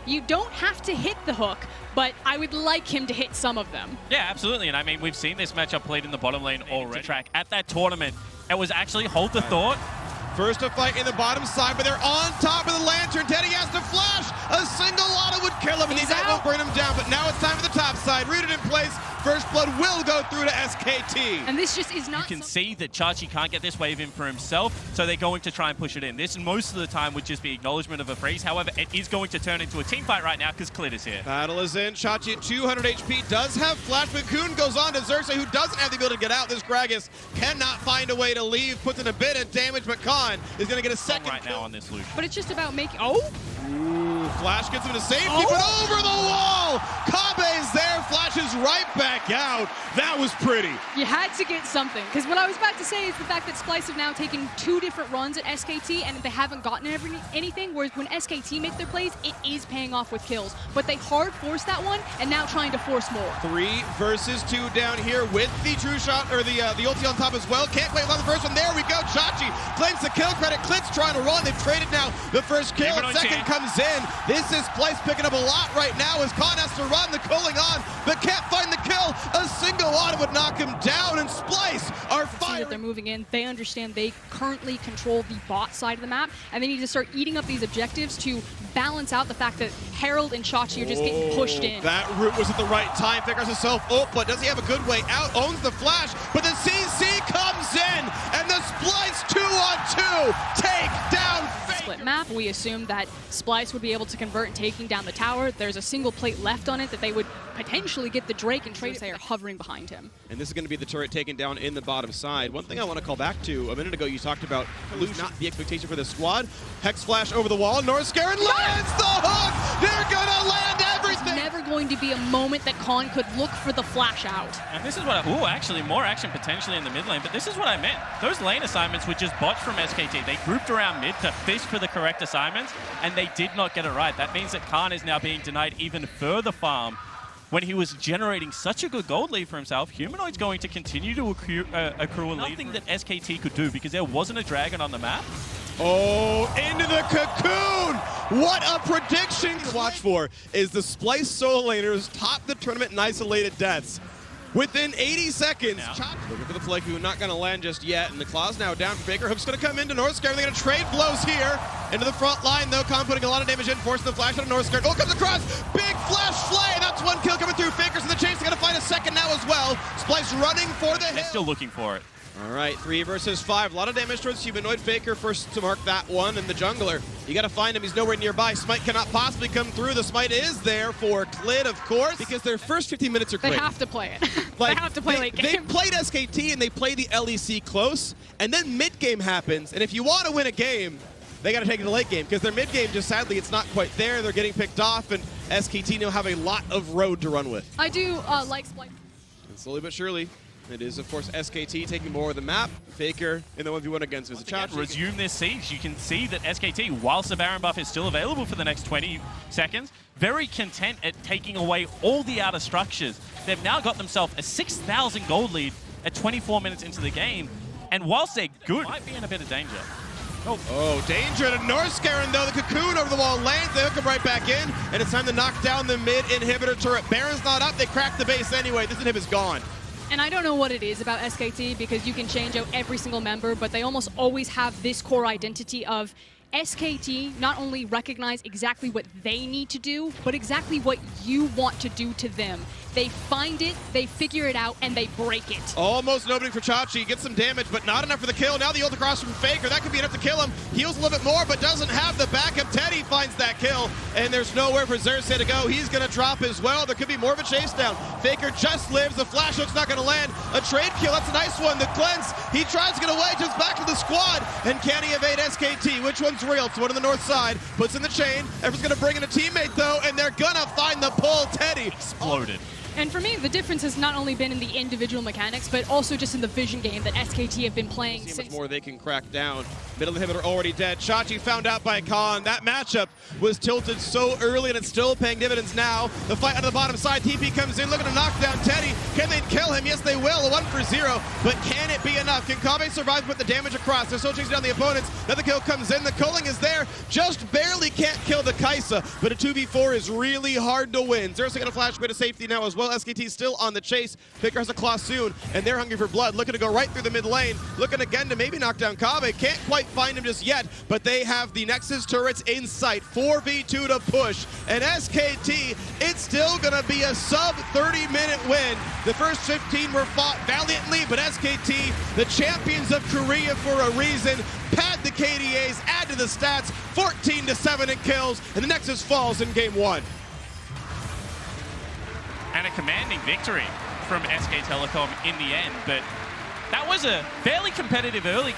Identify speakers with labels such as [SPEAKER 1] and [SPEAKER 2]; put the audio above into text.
[SPEAKER 1] you don't have to hit the hook, but I would like him to hit some of them.
[SPEAKER 2] Yeah, absolutely. And I mean, we've seen this matchup played in the bottom lane already. Track at that tournament, it was actually hold the thought.
[SPEAKER 3] First a fight in the bottom side, but they're on top of the lantern. Teddy has to flash. A single auto would kill him, and that won't bring him down. But now it's time for the top side. Rooted in place. First blood will go through to SKT.
[SPEAKER 1] And this just is not.
[SPEAKER 2] You can see that Chachi can't get this wave in for himself, so they're going to try and push it in. This, most of the time, would just be acknowledgement of a freeze. However, it is going to turn into a team fight right now because Clit is here.
[SPEAKER 3] Battle is in. Chachi at 200 HP does have flash, but Cocoon goes on to Xerxes, who doesn't have the ability to get out. This Gragas cannot find a way to leave, puts in a bit of damage, but Khan is going to get a second
[SPEAKER 2] right now on this Lucian.
[SPEAKER 1] But it's just about making. Oh!
[SPEAKER 3] Ooh, Flash gets him to safety, but over the wall! Kabe's there, flashes right back out. That was pretty.
[SPEAKER 1] You had to get something, because what I was about to say is the fact that Splyce have now taken 2 different runs at SKT and they haven't gotten anything, whereas when SKT make their plays, it is paying off with kills. But they hard forced that one and now trying to force more.
[SPEAKER 3] 3 versus 2 down here with the true shot, or the ulti on top as well. Can't wait on the first one. There we go. Chachi claims the kill credit. Clit's trying to run. They've traded now. The first kill, second comes in. This is Splyce picking up a lot right now as Khan has to run the cooling on, but can't find the kill. A single auto would knock him down, and Splyce are firing.
[SPEAKER 1] They're moving in. They understand they currently control the bot side of the map, and they need to start eating up these objectives to balance out the fact that Herald and Chachi are just getting pushed in.
[SPEAKER 3] That route was at the right time. Figures himself up, but does he have a good way out? Owns the flash, but the CC comes in, and the Splyce 2-on-2 take down
[SPEAKER 1] Split map. We assumed that Splyce would be able to convert and taking down the tower. There's a single plate left on it that they would potentially get the Drake and trade. They are hovering behind him.
[SPEAKER 3] And this is going to be the turret taken down in the bottom side. One thing I want to call back to, a minute ago you talked about not the expectation for the squad. Hex flash over the wall. Northscarin lands the hook! They're going to land everything!
[SPEAKER 1] There's never going to be a moment that Khan could look for the flash out.
[SPEAKER 2] And this is what actually more action potentially in the mid lane, but this is what I meant. Those lane assignments were just bots from SKT. They grouped around mid to fish for the correct assignments, and they did not get it right. That means that Khan is now being denied even further farm. When he was generating such a good gold lead for himself, Humanoid's going to continue to accrue a lead. Nothing that SKT could do because there wasn't a dragon on the map.
[SPEAKER 3] Oh, into the cocoon! What a prediction to watch for is the Splyce solo laners top the tournament in isolated deaths. Within 80 seconds, looking for the Flaku, not going to land just yet, and the Claw's now down for Faker. Hook's going to come into Northscarin. They're going to trade blows here. Into the front line, though. Khan putting a lot of damage in, forcing the flash out of Northscarin. Oh, comes across! Big flash slay! That's one kill coming through. Faker's in the chase. They're going to find a second now as well. Splyce running for the hill.
[SPEAKER 2] They're still looking for it.
[SPEAKER 3] All right, 3 versus 5. A lot of damage towards Humanoid. Faker first to mark that one, and the jungler. You got to find him. He's nowhere nearby. Smite cannot possibly come through. The Smite is there for Clit, of course, because their first 15 minutes are great.
[SPEAKER 1] They have to play it. They have to play late game.
[SPEAKER 3] They played SKT, and they play the LEC close, and then mid-game happens, and if you want to win a game, they got to take it to late game, because their mid-game, just sadly, it's not quite there. They're getting picked off, and SKT now have a lot of road to run with.
[SPEAKER 1] I do like Splyce.
[SPEAKER 3] And slowly but surely, it is, of course, SKT taking more of the map. Faker in the 1v1 against Vizichach.
[SPEAKER 2] Resume this siege. You can see that SKT, whilst the Baron buff is still available for the next 20 seconds, very content at taking away all the outer structures. They've now got themselves a 6,000 gold lead at 24 minutes into the game. And whilst they're good, might be in a bit of danger.
[SPEAKER 3] Oh, danger to Northscarin, though. The cocoon over the wall lands. They hook him right back in, and it's time to knock down the mid inhibitor turret. Baron's not up. They crack the base anyway. This inhib is gone.
[SPEAKER 1] And I don't know what it is about SKT, because you can change out every single member, but they almost always have this core identity of SKT not only recognize exactly what they need to do, but exactly what you want to do to them. They find it, they figure it out, and they break it.
[SPEAKER 3] Almost nobody for Chachi. Gets some damage, but not enough for the kill. Now the ult across from Faker. That could be enough to kill him. Heals a little bit more, but doesn't have the backup. Teddy finds that kill, and there's nowhere for Xerxes to go. He's going to drop as well. There could be more of a chase down. Faker just lives. The flash hook's not going to land. A trade kill. That's a nice one. The cleanse. He tries to get away, just back to the squad. And can he evade SKT? Which one's real? It's one on the north side. Puts in the chain. Everyone's going to bring in a teammate, though, and they're going to find the pull. Teddy
[SPEAKER 2] exploded.
[SPEAKER 1] And for me, the difference has not only been in the individual mechanics, but also just in the vision game that SKT have been playing
[SPEAKER 3] See how
[SPEAKER 1] since.
[SPEAKER 3] much more they can crack down. Middle inhibitor already dead. Chachi found out by Khan. That matchup was tilted so early and it's still paying dividends now. The fight on the bottom side. TP comes in looking to knock down Teddy. Can they kill him? Yes, they will. A 1-for-0. But can it be enough? Can Kabe survive with the damage across? They're still chasing down the opponents. Another kill comes in. The culling is there. Just barely can't kill the Kaisa. But a 2v4 is really hard to win. Xerxes going to flash away to safety now as well. SKT still on the chase. Picker has a claw soon. And they're hungry for blood. Looking to go right through the mid lane. Looking again to maybe knock down Kabe. Can't quite find him just yet. But they have the Nexus turrets in sight. 4v2 to push. And SKT, it's still going to be a sub 30-minute win. The first 15 were fought valiantly, but SKT, the champions of Korea for a reason, pad the KDAs, add to the stats, 14-7 in kills, and the Nexus falls in game 1.
[SPEAKER 2] And a commanding victory from SK Telecom in the end, but that was a fairly competitive early